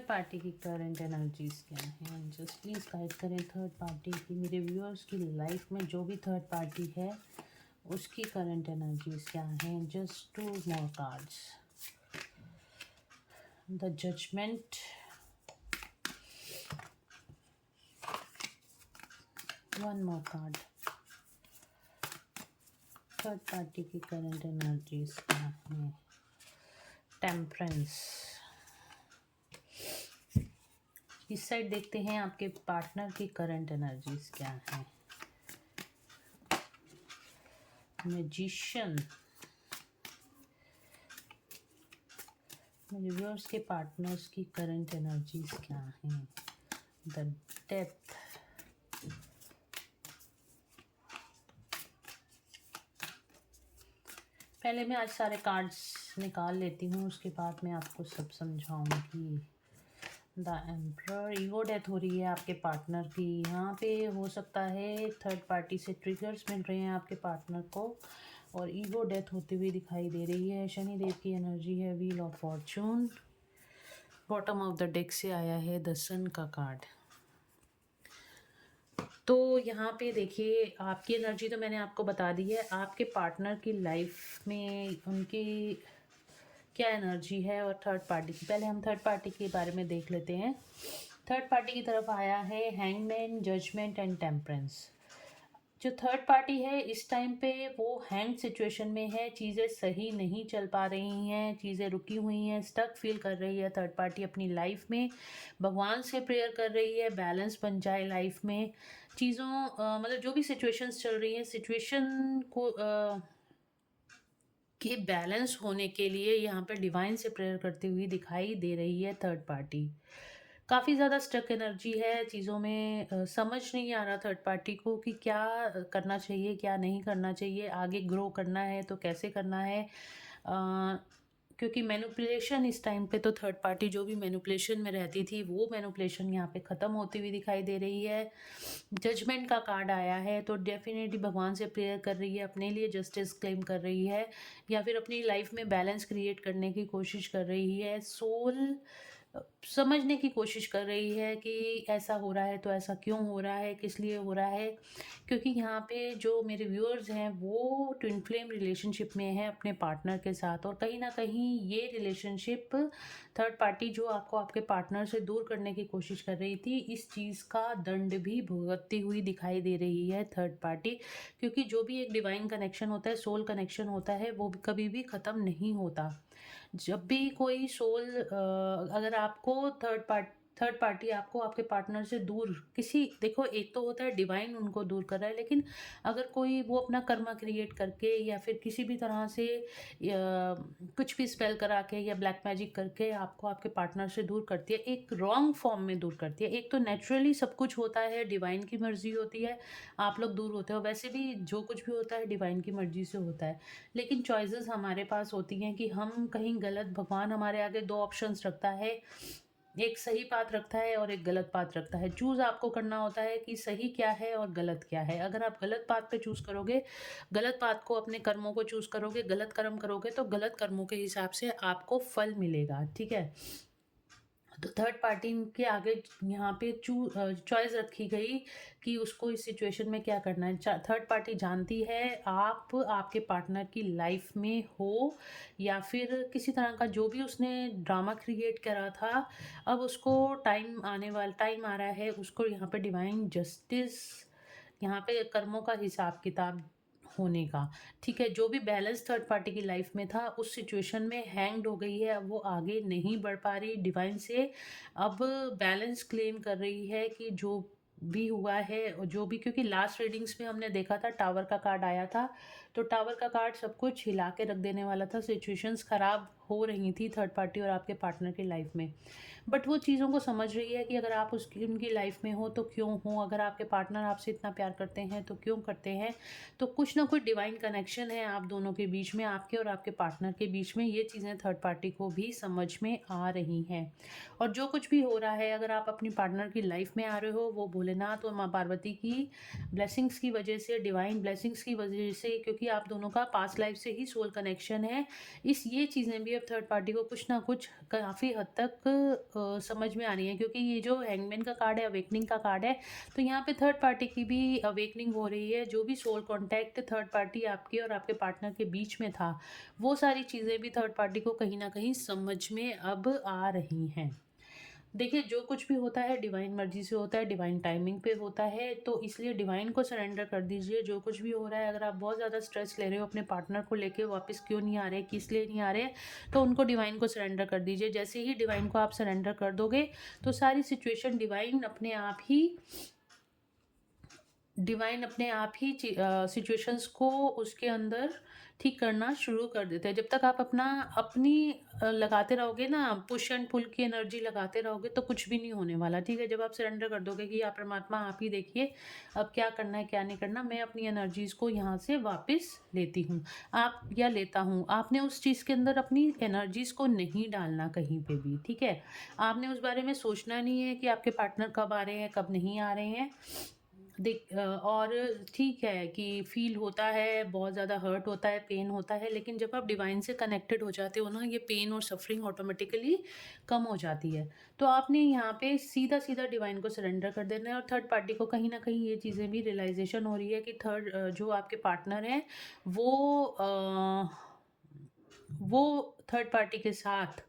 Party की current energies क्या हैं? जस्ट प्लीज़ गाइड करें थर्ड पार्टी की, मेरे व्यूअर्स की लाइफ में जो भी थर्ड पार्टी है उसकी करंट एनर्जीज क्या हैं? Just 2 more cards. The judgment, 1 more card. Third party की करंट एनर्जीज क्या हैं? टेम्परेंस। इस साइड देखते हैं आपके पार्टनर की करंट एनर्जीज क्या हैं? मैजिशियन। मेरे व्यूअर्स के पार्टनर्स की करंट एनर्जीज क्या हैं? The depth. पहले मैं आज सारे कार्ड्स निकाल लेती हूँ, उसके बाद मैं आपको सब समझाऊंगी। द एम्परर, ईगो डेथ हो रही है आपके पार्टनर की। यहाँ पे हो सकता है थर्ड पार्टी से ट्रिगर्स मिल रहे हैं आपके पार्टनर को और ईगो डेथ होती हुई दिखाई दे रही है। शनि देव की एनर्जी है, wheel of Fortune. Bottom of the deck से आया है द सन का कार्ड। तो यहाँ पे देखिए आपकी एनर्जी तो मैंने आपको बता दी है। आपके पार्टनर की लाइफ में उनकी क्या एनर्जी है और थर्ड पार्टी की, पहले हम थर्ड पार्टी के बारे में देख लेते हैं। थर्ड पार्टी की तरफ आया है हैंगमैन, जजमेंट एंड टेम्परेंस। जो थर्ड पार्टी है इस टाइम पे वो हैंग सिचुएशन में है, चीज़ें सही नहीं चल पा रही हैं, चीज़ें रुकी हुई हैं, स्टक फील कर रही है थर्ड पार्टी अपनी लाइफ में। भगवान से प्रेयर कर रही है बैलेंस बन जाए लाइफ में। चीज़ों मतलब जो भी सिचुएशंस चल रही हैं, सिचुएशन को के बैलेंस होने के लिए यहाँ पर डिवाइन से प्रेयर करती हुई दिखाई दे रही है थर्ड पार्टी। काफ़ी ज़्यादा स्टक एनर्जी है, चीज़ों में समझ नहीं आ रहा थर्ड पार्टी को कि क्या करना चाहिए, क्या नहीं करना चाहिए, आगे ग्रो करना है तो कैसे करना है। क्योंकि मैनिपुलेशन इस टाइम पे तो थर्ड पार्टी जो भी मैनिपुलेशन में रहती थी वो मैनिपुलेशन यहाँ पे ख़त्म होती हुई दिखाई दे रही है। जजमेंट का कार्ड आया है तो डेफिनेटली भगवान से प्रेयर कर रही है, अपने लिए जस्टिस क्लेम कर रही है या फिर अपनी लाइफ में बैलेंस क्रिएट करने की कोशिश कर रही है। सोल समझने की कोशिश कर रही है कि ऐसा हो रहा है तो ऐसा क्यों हो रहा है, किस लिए हो रहा है। क्योंकि यहाँ पे जो मेरे व्यूअर्स हैं वो ट्विन फ्लेम रिलेशनशिप में है अपने पार्टनर के साथ और कहीं ना कहीं ये रिलेशनशिप थर्ड पार्टी जो आपको आपके पार्टनर से दूर करने की कोशिश कर रही थी, इस चीज़ का दंड भी भुगतती हुई दिखाई दे रही है थर्ड पार्टी। क्योंकि जो भी एक डिवाइन कनेक्शन होता है, सोल कनेक्शन होता है, वो कभी भी ख़त्म नहीं होता। जब भी कोई सोल अगर आपको थर्ड पार्टी आपको आपके पार्टनर से दूर किसी, देखो एक तो होता है डिवाइन उनको दूर कर रहा है, लेकिन अगर कोई वो अपना कर्मा क्रिएट करके या फिर किसी भी तरह से कुछ भी स्पेल करा के या ब्लैक मैजिक करके आपको आपके पार्टनर से दूर करती है, एक रॉन्ग फॉर्म में दूर करती है। एक तो नेचुरली सब कुछ होता है, डिवाइन की मर्जी होती है, आप लोग दूर होते हो, वैसे भी जो कुछ भी होता है डिवाइन की मर्जी से होता है। लेकिन चॉइसेस हमारे पास होती हैं कि हम कहीं गलत, भगवान हमारे आगे 2 ऑप्शंस रखता है, एक सही पाथ रखता है और एक गलत पाथ रखता है। चूज़ आपको करना होता है कि सही क्या है और गलत क्या है। अगर आप गलत पाथ पे चूज़ करोगे, गलत पाथ को, अपने कर्मों को चूज़ करोगे, गलत कर्म करोगे तो गलत कर्मों के हिसाब से आपको फल मिलेगा, ठीक है। तो थर्ड पार्टी के आगे यहाँ पे चॉइस रखी गई कि उसको इस सिचुएशन में क्या करना है। थर्ड पार्टी जानती है आप आपके पार्टनर की लाइफ में हो या फिर किसी तरह का जो भी उसने ड्रामा क्रिएट करा था, अब उसको टाइम आ रहा है उसको यहाँ पे डिवाइन जस्टिस, यहाँ पे कर्मों का हिसाब किताब होने का, ठीक है। जो भी बैलेंस थर्ड पार्टी की लाइफ में था उस सिचुएशन में हैंग्ड हो गई है, अब वो आगे नहीं बढ़ पा रही डिवाइन से। अब बैलेंस क्लेम कर रही है कि जो भी हुआ है और जो भी, क्योंकि लास्ट रीडिंग्स में हमने देखा था टावर का कार्ड आया था, तो टावर का कार्ड सब कुछ हिला के रख देने वाला था। सिचुएशंस खराब हो रही थी थर्ड पार्टी और आपके पार्टनर की लाइफ में, बट वो चीज़ों को समझ रही है कि अगर आप उसकी उनकी लाइफ में हो तो क्यों हो, अगर आपके पार्टनर आपसे इतना प्यार करते हैं तो क्यों करते हैं। तो कुछ ना कुछ डिवाइन कनेक्शन है आप दोनों के बीच में, आपके और आपके पार्टनर के बीच में। ये चीज़ें थर्ड पार्टी को भी समझ में आ रही हैं। और जो कुछ भी हो रहा है, अगर आप अपनी पार्टनर की लाइफ में आ रहे हो, वो भोलेनाथ और माँ पार्वती की ब्लेसिंग्स की वजह से, डिवाइन ब्लेसिंग्स की वजह से, क्योंकि क्योंकि आप दोनों का पास्ट लाइफ से ही सोल कनेक्शन है। ये चीज़ें भी अब थर्ड पार्टी को कुछ ना कुछ काफ़ी हद तक समझ में आ रही है, क्योंकि ये जो हैंगमैन का कार्ड है, अवेकनिंग का कार्ड है, तो यहाँ पे थर्ड पार्टी की भी अवेकनिंग हो रही है। जो भी सोल कॉन्टैक्ट थर्ड पार्टी आपके और आपके पार्टनर के बीच में था, वो सारी चीज़ें भी थर्ड पार्टी को कहीं न कहीं समझ में अब आ रही हैं। देखिए, जो कुछ भी होता है डिवाइन मर्ज़ी से होता है, डिवाइन टाइमिंग पे होता है, तो इसलिए डिवाइन को सरेंडर कर दीजिए। जो कुछ भी हो रहा है, अगर आप बहुत ज़्यादा स्ट्रेस ले रहे हो अपने पार्टनर को लेके, वापस क्यों नहीं आ रहे, किस लिए नहीं आ रहे, तो उनको डिवाइन को सरेंडर कर दीजिए। जैसे ही डिवाइन को आप सरेंडर कर दोगे, तो सारी सिचुएशन डिवाइन अपने आप ही सिचुएशंस को उसके अंदर ठीक करना शुरू कर देते हैं। जब तक आप अपनी लगाते रहोगे ना, पुश एंड पुल की एनर्जी लगाते रहोगे, तो कुछ भी नहीं होने वाला, ठीक है? जब आप सरेंडर कर दोगे कि आप परमात्मा आप ही देखिए, अब क्या करना है क्या नहीं करना, मैं अपनी एनर्जीज़ को यहाँ से वापस लेती हूँ आप या लेता हूँ। आपने उस चीज़ के अंदर अपनी एनर्जीज़ को नहीं डालना कहीं पे भी, ठीक है? आपने उस बारे में सोचना नहीं है कि आपके पार्टनर कब आ रहे हैं, कब नहीं आ रहे हैं। और ठीक है कि फ़ील होता है, बहुत ज़्यादा हर्ट होता है, पेन होता है, लेकिन जब आप डिवाइन से कनेक्टेड हो जाते हो ना, ये पेन और सफ़रिंग ऑटोमेटिकली कम हो जाती है। तो आपने यहाँ पे सीधा-सीधा डिवाइन को सरेंडर कर देना है, और थर्ड पार्टी को कहीं न कहीं ये चीज़ें भी रियलाइज़ेशन हो रही है कि जो आपके पार्टनर हैं, वो वो थर्ड पार्टी के साथ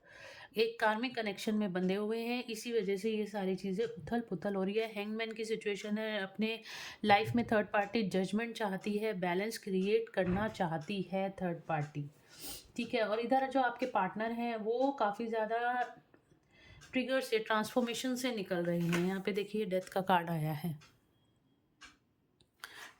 एक कार्मिक कनेक्शन में बंधे हुए हैं। इसी वजह से ये सारी चीज़ें उथल-पुथल हो रही है। हैंगमैन की सिचुएशन है, अपने लाइफ में थर्ड पार्टी जजमेंट चाहती है, बैलेंस क्रिएट करना चाहती है थर्ड पार्टी, ठीक है? और इधर जो आपके पार्टनर हैं, वो काफ़ी ज़्यादा ट्रिगर से, ट्रांसफॉर्मेशन से निकल रहे हैं। यहाँ पे देखिए डेथ का कार्ड आया है।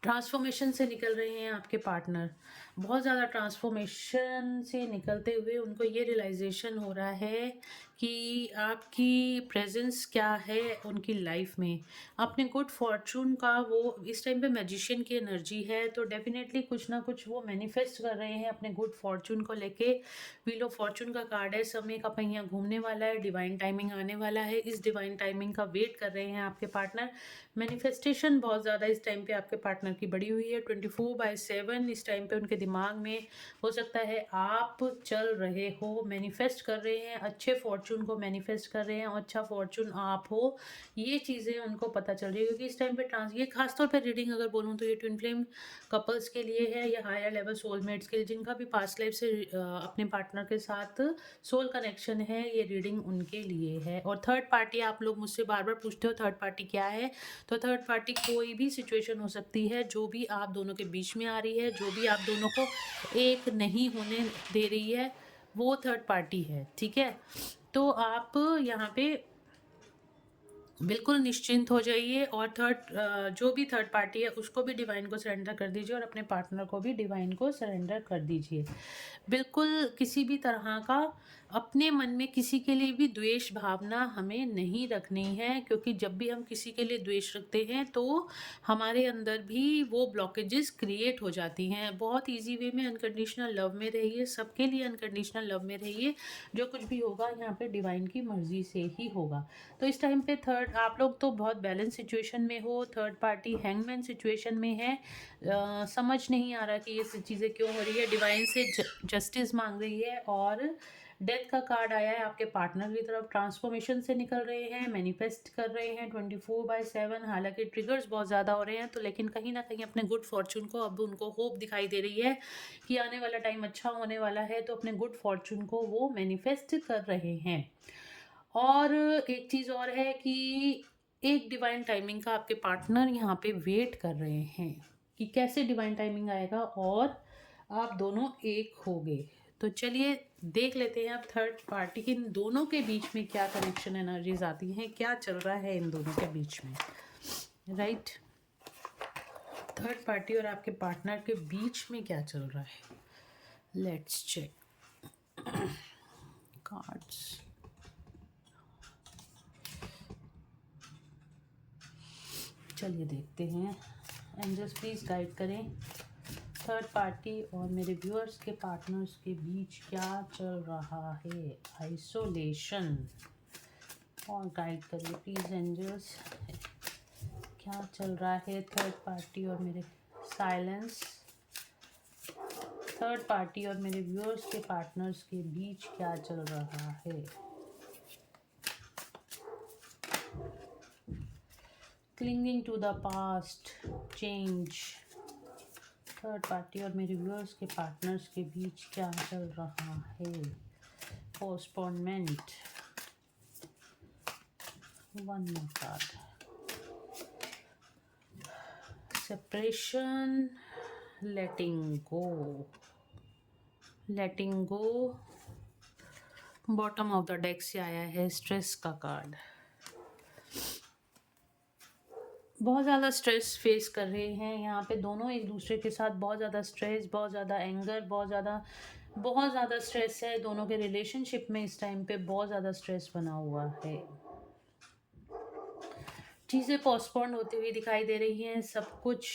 ट्रांसफॉर्मेशन से निकल रहे हैं आपके पार्टनर। बहुत ज़्यादा ट्रांसफॉर्मेशन से निकलते हुए उनको ये रियलाइज़ेशन हो रहा है कि आपकी प्रेज़ेंस क्या है उनकी लाइफ़ में। अपने गुड फॉर्च्यून का वो इस टाइम पे मैजिशियन की एनर्जी है, तो डेफ़िनेटली कुछ ना कुछ वो मैनिफेस्ट कर रहे हैं अपने गुड फॉर्च्यून को लेके। व्हील ऑफ फॉर्च्यून का कार्ड है, समय का पहिया घूमने वाला है, डिवाइन टाइमिंग आने वाला है। इस डिवाइन टाइमिंग का वेट कर रहे हैं आपके पार्टनर। मैनिफेस्टेशन बहुत ज़्यादा इस टाइम पे आपके पार्टनर की बढ़ी हुई है। 24/7 इस टाइम पे उनके दिमाग में हो सकता है आप चल रहे हो, मैनिफेस्ट कर रहे हैं, अच्छे फॉर्चून को मैनिफेस्ट कर रहे हैं, और अच्छा फॉर्चून आप हो, ये चीज़ें उनको पता चल रही है। क्योंकि इस टाइम पे ये खासतौर पे रीडिंग अगर बोलूँ तो ये ट्विन फ्लेम कपल्स के लिए है, या हायर लेवल सोलमेट्स के लिए, जिनका भी पास्ट लाइफ से अपने पार्टनर के साथ सोल कनेक्शन है, ये रीडिंग उनके लिए है। और थर्ड पार्टी, आप लोग मुझसे बार बार पूछते हो थर्ड पार्टी क्या है, तो थर्ड पार्टी कोई भी सिचुएशन हो सकती है जो भी आप दोनों के बीच में आ रही है, जो भी आप दोनों को एक नहीं होने दे रही है, वो थर्ड पार्टी है, ठीक है? तो आप यहाँ पे बिल्कुल निश्चिंत हो जाइए, और जो भी थर्ड पार्टी है उसको भी डिवाइन को सरेंडर कर दीजिए, और अपने पार्टनर को भी डिवाइन को सरेंडर कर दीजिए। बिल्कुल किसी भी तरह का अपने मन में किसी के लिए भी द्वेष भावना हमें नहीं रखनी है, क्योंकि जब भी हम किसी के लिए द्वेष रखते हैं तो हमारे अंदर भी वो ब्लॉकेजेस क्रिएट हो जाती हैं। बहुत ईजी वे में अनकंडीशनल लव में रहिए, सबके लिए अनकंडीशनल लव में रहिए। जो कुछ भी होगा यहाँ पे डिवाइन की मर्जी से ही होगा। तो इस टाइम पे आप लोग तो बहुत बैलेंस सिचुएशन में हो, थर्ड पार्टी हैंगमैन सिचुएशन में है। समझ नहीं आ रहा कि ये सब चीज़ें क्यों हो रही है। डिवाइन से जस्टिस मांग रही है, और डेथ का कार्ड आया है। आपके पार्टनर की तरफ ट्रांसफॉर्मेशन से निकल रहे हैं, मैनिफेस्ट कर रहे हैं 24/7। हालांकि ट्रिगर्स बहुत ज़्यादा हो रहे हैं, तो लेकिन कहीं ना कहीं अपने गुड फॉर्चून को, अब उनको होप दिखाई दे रही है कि आने वाला टाइम अच्छा होने वाला है, तो अपने गुड फॉर्चून को वो मैनिफेस्ट कर रहे हैं। और एक चीज़ और है कि एक डिवाइन टाइमिंग का आपके पार्टनर यहाँ पे वेट कर रहे हैं कि कैसे डिवाइन टाइमिंग आएगा और आप दोनों एक होगे। तो चलिए देख लेते हैं अब थर्ड पार्टी के इन दोनों के बीच में क्या कनेक्शन एनर्जीज आती हैं, क्या चल रहा है इन दोनों के बीच में, राइट? थर्ड पार्टी और आपके पार्टनर के बीच में क्या चल रहा है, लेट्स चेक कार्ड्स। चलिए देखते हैं, एंजल्स प्लीज़ गाइड करें थर्ड पार्टी और मेरे व्यूअर्स के पार्टनर्स के बीच क्या चल रहा है। आइसोलेशन, और गाइड करिए प्लीज़ एंजल्स, क्या चल रहा है थर्ड पार्टी और मेरे। साइलेंस, थर्ड पार्टी और मेरे व्यूअर्स के पार्टनर्स के बीच क्या चल रहा है। Clinging to the past, change. Third party और मेरे व्यूअर्स के पार्टनर्स के बीच क्या चल रहा है। Postponement, one more card. Separation, letting go, letting go. Bottom of the deck से आया है स्ट्रेस का कार्ड। बहुत ज़्यादा स्ट्रेस फेस कर रहे हैं यहाँ पे दोनों एक दूसरे के साथ। बहुत ज़्यादा स्ट्रेस, बहुत ज़्यादा एंगर, बहुत ज़्यादा स्ट्रेस है दोनों के रिलेशनशिप में। इस टाइम पे बहुत ज़्यादा स्ट्रेस बना हुआ है। चीज़ें पोस्टपोन्ड होती हुई दिखाई दे रही हैं सब कुछ।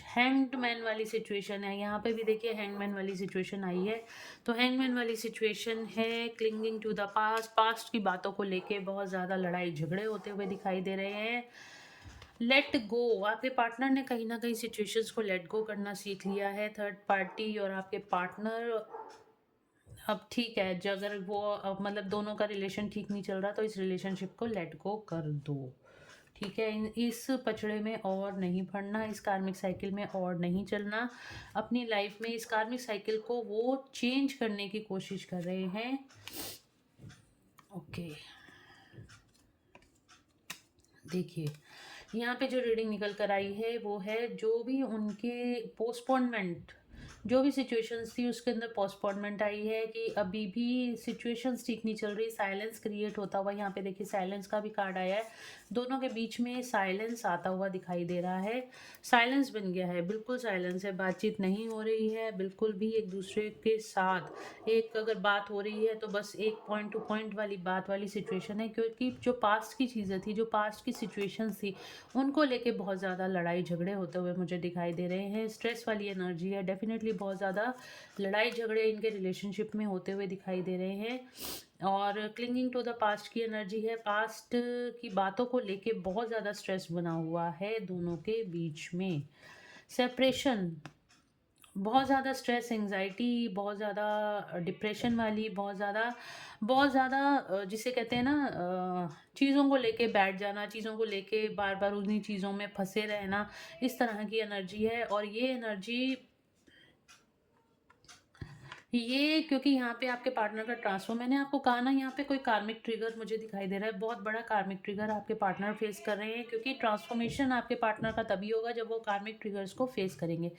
हैंगमैन वाली सिचुएशन है यहाँ पे भी। देखिए हैंगमैन वाली सिचुएशन आई है, तो हैंगमैन वाली सिचुएशन है clinging to the past. Past की बातों को लेके बहुत ज़्यादा लड़ाई झगड़े होते हुए दिखाई दे रहे हैं। लेट गो, आपके पार्टनर ने कहीं ना कहीं सिचुएशंस को लेट गो करना सीख लिया है। थर्ड पार्टी और आपके पार्टनर अब ठीक है, जो अगर वो मतलब दोनों का रिलेशन ठीक नहीं चल रहा तो इस रिलेशनशिप को लेट गो कर दो। ठीक है, इस पचड़े में और नहीं पड़ना, इस कार्मिक साइकिल में और नहीं चलना। अपनी लाइफ में इस कार्मिक साइकिल को वो चेंज करने की कोशिश कर रहे हैं। ओके, देखिए यहाँ पे जो रीडिंग निकल कर आई है वो है जो भी उनके पोस्टपोनमेंट, जो भी सिचुएशंस थी उसके अंदर पोस्टपोनमेंट आई है कि अभी भी सिचुएशंस ठीक नहीं चल रही। साइलेंस क्रिएट होता हुआ यहाँ पे देखिए साइलेंस का भी कार्ड आया है। दोनों के बीच में साइलेंस आता हुआ दिखाई दे रहा है। साइलेंस बन गया है, बिल्कुल साइलेंस है, बातचीत नहीं हो रही है बिल्कुल भी एक दूसरे के साथ। एक अगर बात हो रही है तो बस एक पॉइंट टू पॉइंट वाली बात वाली सिचुएशन है, क्योंकि जो पास्ट की चीज़ें थी, जो पास्ट की सिचुएशंस थी, उनको लेके बहुत ज़्यादा लड़ाई झगड़े होते हुए मुझे दिखाई दे रहे हैं। स्ट्रेस वाली एनर्जी है, डेफिनेटली बहुत ज़्यादा लड़ाई झगड़े इनके रिलेशनशिप में होते हुए दिखाई दे रहे हैं। और क्लिंगिंग टू द पास्ट की एनर्जी है। पास्ट की बातों को लेके बहुत ज़्यादा स्ट्रेस बना हुआ है दोनों के बीच में। सेपरेशन, बहुत ज़्यादा स्ट्रेस, एंजाइटी, बहुत ज़्यादा डिप्रेशन वाली, बहुत ज़्यादा जिसे कहते हैं ना चीज़ों को लेके बैठ जाना, चीज़ों को लेके बार बार उन्हीं चीज़ों में फंसे रहना, इस तरह की एनर्जी है। और ये एनर्जी ये क्योंकि यहाँ पे आपके पार्टनर का ट्रांसफर, मैंने आपको कहा ना यहाँ पे कोई कार्मिक ट्रिगर मुझे दिखाई दे रहा है। बहुत बड़ा कार्मिक ट्रिगर आपके पार्टनर फेस कर रहे हैं, क्योंकि ट्रांसफॉर्मेशन आपके पार्टनर का तभी होगा जब वो कार्मिक ट्रिगर्स को फेस करेंगे।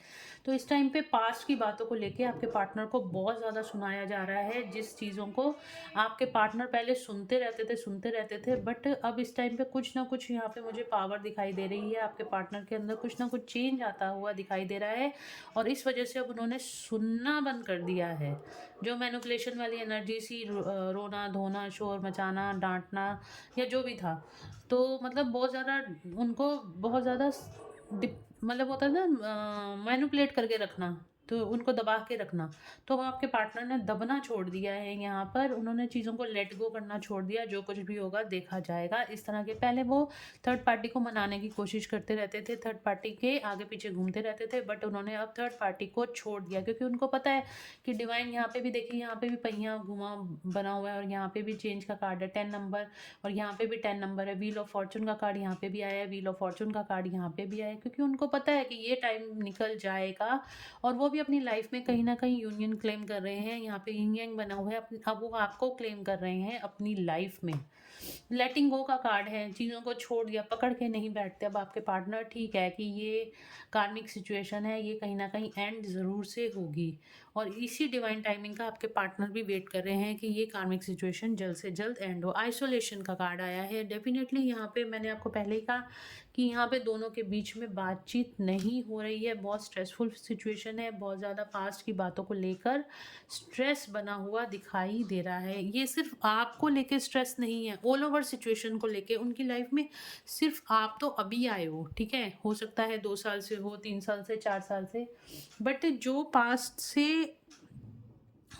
तो इस टाइम पे पास्ट की बातों को लेके आपके पार्टनर को बहुत ज़्यादा सुनाया जा रहा है। जिस चीज़ों को आपके पार्टनर पहले सुनते रहते थे, बट अब इस टाइम पे कुछ ना कुछ यहाँ पे मुझे पावर दिखाई दे रही है। आपके पार्टनर के अंदर कुछ ना कुछ चेंज आता हुआ दिखाई दे रहा है, और इस वजह से अब उन्होंने सुनना बंद कर दिया है। जो मैनिपुलेशन वाली एनर्जी सी, रोना धोना, शोर मचाना, डांटना या जो भी था, तो मतलब बहुत ज़्यादा उनको बहुत ज़्यादा मतलब होता है ना मैनिपुलेट करके रखना, तो उनको दबा के रखना। तो आपके पार्टनर ने दबना छोड़ दिया है यहाँ पर, उन्होंने चीज़ों को लेट गो करना छोड़ दिया। जो कुछ भी होगा देखा जाएगा, इस तरह के। पहले वो थर्ड पार्टी को मनाने की कोशिश करते रहते थे, थर्ड पार्टी के आगे पीछे घूमते रहते थे, बट उन्होंने अब थर्ड पार्टी को छोड़ दिया, क्योंकि उनको पता है कि डिवाइन यहाँ पे भी देखिए, यहाँ पे भी पहिया घुमा बना हुआ है, और यहाँ पे भी चेंज का कार्ड है 10 नंबर, और यहाँ पे भी 10 नंबर है। व्हील ऑफ फॉर्चून का कार्ड यहाँ पे भी आया है, व्हील ऑफ फॉर्चून का कार्ड यहाँ पे भी आया है, क्योंकि उनको पता है कि ये टाइम निकल जाएगा। और वो भी अपनी लाइफ में कहीं ना कहीं यूनियन क्लेम कर रहे हैं। यहाँ पे यिन यांग बना हुआ है, अब वो आपको क्लेम कर रहे हैं अपनी लाइफ में। लेटिंग गो का कार्ड है, चीज़ों को छोड़ दिया, पकड़ के नहीं बैठते अब आपके पार्टनर। ठीक है कि ये कार्मिक सिचुएशन है, ये कहीं ना कहीं एंड ज़रूर से होगी, और इसी डिवाइन टाइमिंग का आपके पार्टनर भी वेट कर रहे हैं कि ये कार्मिक सिचुएशन जल्द से जल्द एंड हो। आइसोलेशन का कार्ड आया है। डेफिनेटली यहाँ पे मैंने आपको पहले ही कहा कि यहाँ पे दोनों के बीच में बातचीत नहीं हो रही है। बहुत स्ट्रेसफुल सिचुएशन है, बहुत ज़्यादा पास्ट की बातों को लेकर स्ट्रेस बना हुआ दिखाई दे रहा है। ये सिर्फ आपको लेके स्ट्रेस नहीं है, ऑल ओवर सिचुएशन को लेके उनकी लाइफ में। सिर्फ आप तो अभी आए हो, ठीक है, हो सकता है 2 साल से हो, 3 साल से, 4 साल से, बट जो पास्ट से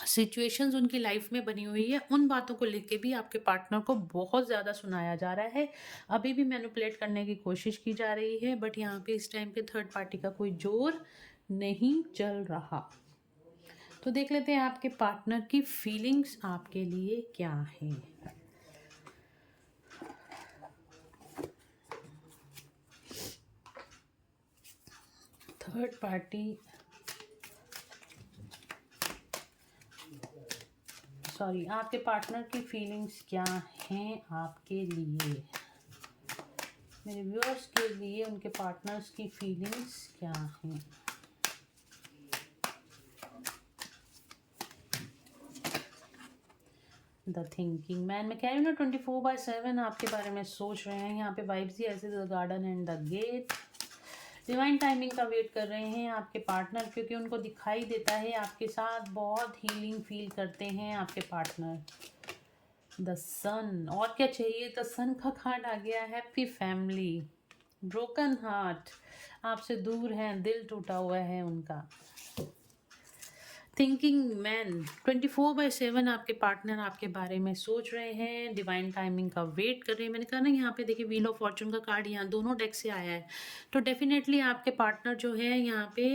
सिचुएशंस उनकी लाइफ में बनी हुई है, उन बातों को लेके भी आपके पार्टनर को बहुत ज़्यादा सुनाया जा रहा है। अभी भी मैनिपुलेट करने की कोशिश की जा रही है, बट यहाँ पे इस टाइम पे थर्ड पार्टी का कोई जोर नहीं चल रहा। तो देख लेते हैं आपके पार्टनर की फीलिंग्स आपके लिए क्या है। थर्ड पार्टी, सॉरी, आपके पार्टनर की फीलिंग्स क्या हैं आपके लिए, मेरे व्यूअर्स के लिए उनके पार्टनर्स की फीलिंग्स क्या हैं। द थिंकिंग मैन, मैं कह रही हूँ ना 24/7 आपके बारे में सोच रहे हैं। यहाँ पे वाइब्स ही ऐसे, the garden and the gate. Divine timing का वेट कर रहे हैं आपके पार्टनर, क्योंकि उनको दिखाई देता है आपके साथ बहुत हीलिंग फील करते हैं आपके पार्टनर। द सन, और क्या चाहिए, द सन का कार्ड आ गया। हैप्पी फैमिली, ब्रोकन हार्ट, आपसे दूर हैं, दिल टूटा हुआ है उनका। थिंकिंग मैन, 24/7 आपके पार्टनर आपके बारे में सोच रहे हैं, डिवाइन टाइमिंग का वेट कर रहे हैं। मैंने कहा ना, यहाँ पे देखिए व्हील ऑफ फॉर्चून का कार्ड यहाँ दोनों डेक से आया है, तो डेफिनेटली आपके पार्टनर जो है यहाँ पे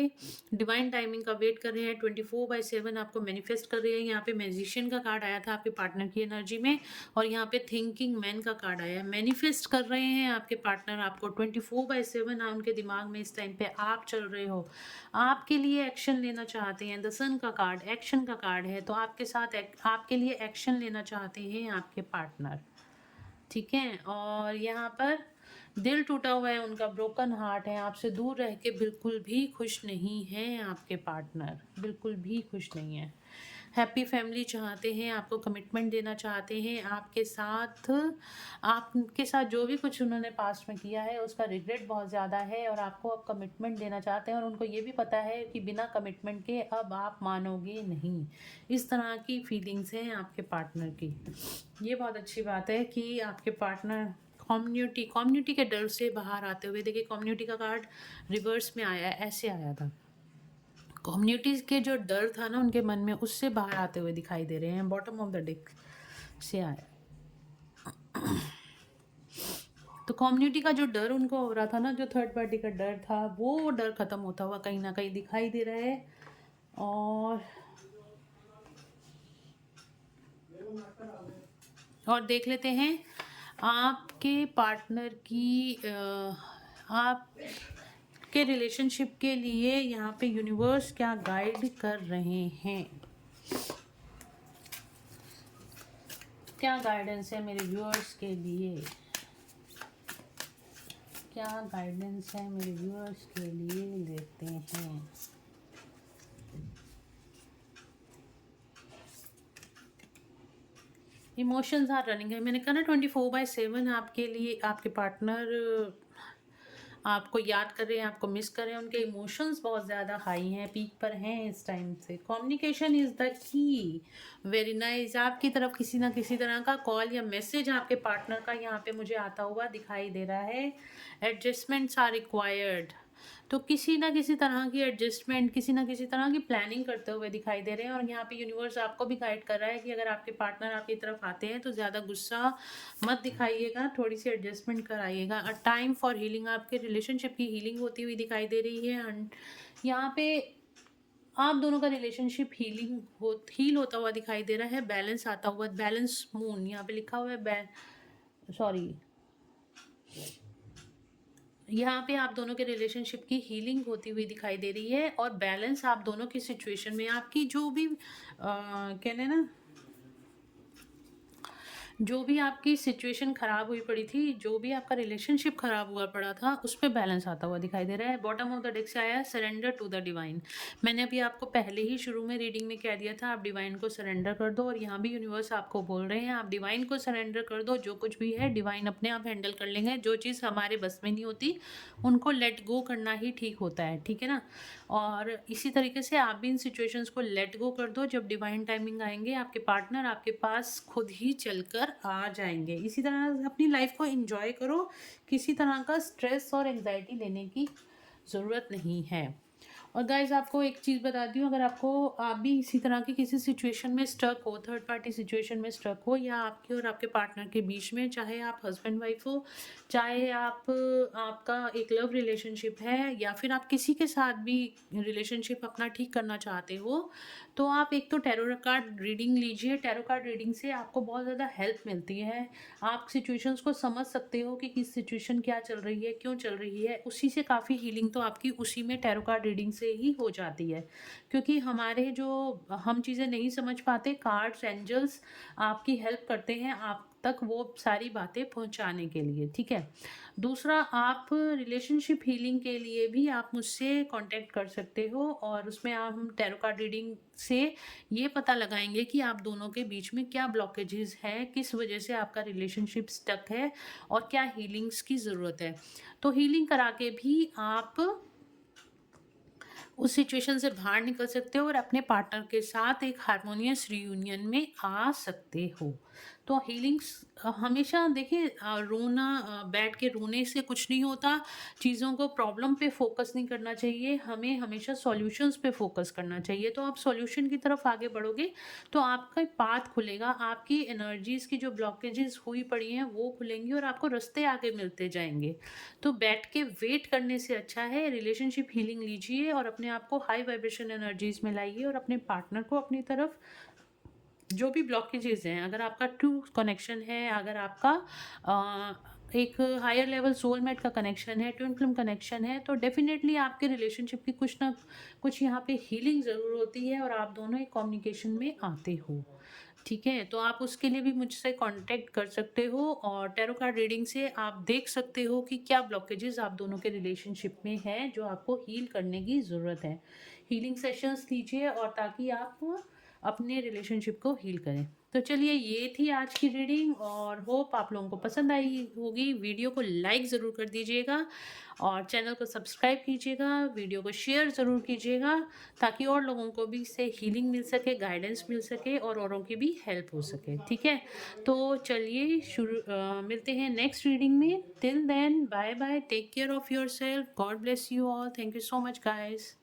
डिवाइन टाइमिंग का वेट कर रहे हैं, 24/7 आपको मैनिफेस्ट कर रहे हैं। यहाँ पे मैजिशियन का कार्ड आया था आपके पार्टनर की एनर्जी में, और यहाँ पे थिंकिंग मैन का कार्ड आया है। मैनिफेस्ट कर रहे हैं आपके पार्टनर आपको 24/7, उनके दिमाग में इस टाइम पे आप चल रहे हो, आपके लिए एक्शन लेना चाहते हैं। द सन का कार्ड एक्शन का कार्ड है, तो आपके साथ आपके लिए एक्शन लेना चाहते हैं आपके पार्टनर, ठीक है। और यहाँ पर दिल टूटा हुआ है उनका, ब्रोकन हार्ट है, आपसे दूर रह के बिल्कुल भी खुश नहीं है आपके पार्टनर, बिल्कुल भी खुश नहीं है। हैप्पी फैमिली चाहते हैं, आपको कमिटमेंट देना चाहते हैं, आपके साथ जो भी कुछ उन्होंने पास्ट में किया है उसका रिग्रेट बहुत ज़्यादा है, और आपको अब कमिटमेंट देना चाहते हैं, और उनको ये भी पता है कि बिना कमिटमेंट के अब आप मानोगे नहीं। इस तरह की फीलिंग्स हैं आपके पार्टनर की। ये बहुत अच्छी बात है कि आपके पार्टनर कम्युनिटी के डर से बाहर आते हुए, देखिए कम्युनिटी का कार्ड रिवर्स में आया, ऐसे आया था। कम्युनिटीज़ के जो डर था ना उनके मन में, उससे बाहर आते हुए दिखाई दे रहे हैं। बॉटम ऑफ द डेक से आया, तो कम्युनिटी का जो डर उनको हो रहा था ना, जो थर्ड पार्टी का डर था, वो डर खत्म होता हुआ कहीं ना कहीं दिखाई दे रहा है। और देख लेते हैं आपके पार्टनर की आप के रिलेशनशिप के लिए यहाँ पे यूनिवर्स क्या गाइड कर रहे हैं, क्या गाइडेंस है मेरे व्यूअर्स के लिए, क्या गाइडेंस है मेरे व्यूअर्स के लिए, लेते हैं। इमोशंस आर रनिंग है, मैंने कहा ना 24/7 आपके लिए आपके पार्टनर आपको याद कर रहे हैं, आपको मिस कर रहे हैं, उनके इमोशंस बहुत ज़्यादा हाई हैं, पीक पर हैं इस टाइम से। Communication is the key, very nice. आपकी तरफ किसी ना किसी तरह का कॉल या मैसेज आपके पार्टनर का यहाँ पे मुझे आता हुआ दिखाई दे रहा है। एडजस्टमेंट्स आर रिक्वायर्ड, तो किसी ना किसी तरह की एडजस्टमेंट, किसी ना किसी तरह की प्लानिंग करते हुए दिखाई दे रहे हैं। और यहाँ पे यूनिवर्स आपको भी गाइड कर रहा है कि अगर आपके पार्टनर आपकी तरफ आते हैं तो ज़्यादा गुस्सा मत दिखाइएगा, थोड़ी सी एडजस्टमेंट कराइएगा। अ टाइम फॉर हीलिंग, आपके रिलेशनशिप की हीलिंग होती हुई दिखाई दे रही है। एंड यहाँ पे आप दोनों का रिलेशनशिप हील होता हुआ दिखाई दे रहा है, बैलेंस आता हुआ, बैलेंस मून यहाँ पे लिखा हुआ है, सॉरी, यहाँ पे आप दोनों के रिलेशनशिप की हीलिंग होती हुई दिखाई दे रही है, और बैलेंस आप दोनों की सिचुएशन में, आपकी जो भी कहने ना, जो भी आपकी सिचुएशन ख़राब हुई पड़ी थी, जो भी आपका रिलेशनशिप ख़राब हुआ पड़ा था, उस पर बैलेंस आता हुआ दिखाई दे रहा है। बॉटम ऑफ द डेक से आया है सरेंडर टू द डिवाइन। मैंने अभी आपको पहले ही शुरू में रीडिंग में कह दिया था, आप डिवाइन को सरेंडर कर दो, और यहाँ भी यूनिवर्स आपको बोल रहे हैं आप डिवाइन को सरेंडर कर दो। जो कुछ भी है डिवाइन अपने आप हैंडल कर लेंगे, जो चीज़ हमारे बस में नहीं होती उनको लेट गो करना ही ठीक होता है, ठीक है ना। और इसी तरीके से आप भी इन सिचुएशंस को लेट गो कर दो, जब डिवाइन टाइमिंग आएंगे आपके पार्टनर आपके पास खुद ही चलकर आ जाएंगे। इसी तरह अपनी लाइफ को एंजॉय करो, किसी तरह का स्ट्रेस और एंजाइटी लेने की ज़रूरत नहीं है। और गाइज़ आपको एक चीज़ बताती हूँ, अगर आपको आप भी इसी तरह की किसी सिचुएशन में स्टक हो, थर्ड पार्टी सिचुएशन में स्टक हो, या आपके और आपके पार्टनर के बीच में, चाहे आप हस्बैंड वाइफ हो, चाहे आप आपका एक लव रिलेशनशिप है, या फिर आप किसी के साथ भी रिलेशनशिप अपना ठीक करना चाहते हो, तो आप एक तो टैरो कार्ड रीडिंग लीजिए। टैरो कार्ड रीडिंग से आपको बहुत ज़्यादा हेल्प मिलती है। आप सिचुएशंस को समझ सकते हो कि किस सिचुएशन क्या चल रही है, क्यों चल रही है। उसी से काफ़ी हीलिंग तो आपकी उसी में टैरो कार्ड रीडिंग से ही हो जाती है। क्योंकि हमारे जो हम चीज़ें नहीं समझ पाते, कार्ड्स, एंजल्स आपकी हेल्प करते हैं आप तक वो सारी बातें पहुँचाने के लिए, ठीक है? दूसरा, आप रिलेशनशिप हीलिंग के लिए भी आप मुझसे कॉन्टैक्ट कर सकते हो, और उसमें आप हम टैरो कार्ड रीडिंग से ये पता लगाएँगे कि आप दोनों के बीच में क्या ब्लॉकेजेस हैं, किस वजह से आपका रिलेशनशिप स्टक है और क्या हीलिंग्स की ज़रूरत है। तो हीलिंग करा के भी आप उस सिचुएशन से बाहर निकल सकते हो और अपने पार्टनर के साथ एक हार्मोनियस रियूनियन में आ सकते हो। तो हीलिंग्स हमेशा देखिए, रोना, बैठ के रोने से कुछ नहीं होता। चीज़ों को प्रॉब्लम पे फोकस नहीं करना चाहिए, हमें हमेशा सॉल्यूशंस पे फोकस करना चाहिए। तो आप सॉल्यूशन की तरफ आगे बढ़ोगे तो आपका पाथ खुलेगा, आपकी एनर्जीज की जो ब्लॉकेजेस हुई पड़ी हैं वो खुलेंगी और आपको रास्ते आगे मिलते जाएंगे। तो बैठ के वेट करने से अच्छा है रिलेशनशिप हीलिंग लीजिए और अपने आप को हाई वाइब्रेशन एनर्जीज में लाइए, और अपने पार्टनर को अपनी तरफ, जो भी ब्लॉकेजेस हैं, अगर आपका ट्रू कनेक्शन है, अगर आपका एक हायर लेवल सोलमेट का कनेक्शन है, ट्विन फ्लेम कनेक्शन है, तो डेफिनेटली आपके रिलेशनशिप की कुछ ना कुछ यहाँ पे हीलिंग ज़रूर होती है और आप दोनों एक कम्युनिकेशन में आते हो। ठीक है, तो आप उसके लिए भी मुझसे कांटेक्ट कर सकते हो, और टैरो कार्ड रीडिंग से आप देख सकते हो कि क्या ब्लॉकेजेस आप दोनों के रिलेशनशिप में हैं जो आपको हील करने की ज़रूरत है। हीलिंग सेशंस लीजिए और ताकि आप अपने रिलेशनशिप को हील करें। तो चलिए, ये थी आज की रीडिंग, और होप आप लोगों को पसंद आई होगी। वीडियो को लाइक ज़रूर कर दीजिएगा और चैनल को सब्सक्राइब कीजिएगा, वीडियो को शेयर ज़रूर कीजिएगा, ताकि और लोगों को भी इससे हीलिंग मिल सके, गाइडेंस मिल सके और औरों की भी हेल्प हो सके। ठीक है? तो चलिए मिलते हैं नेक्स्ट रीडिंग में। Till then, bye bye, take care of yourself, God bless you all, thank you so much guys.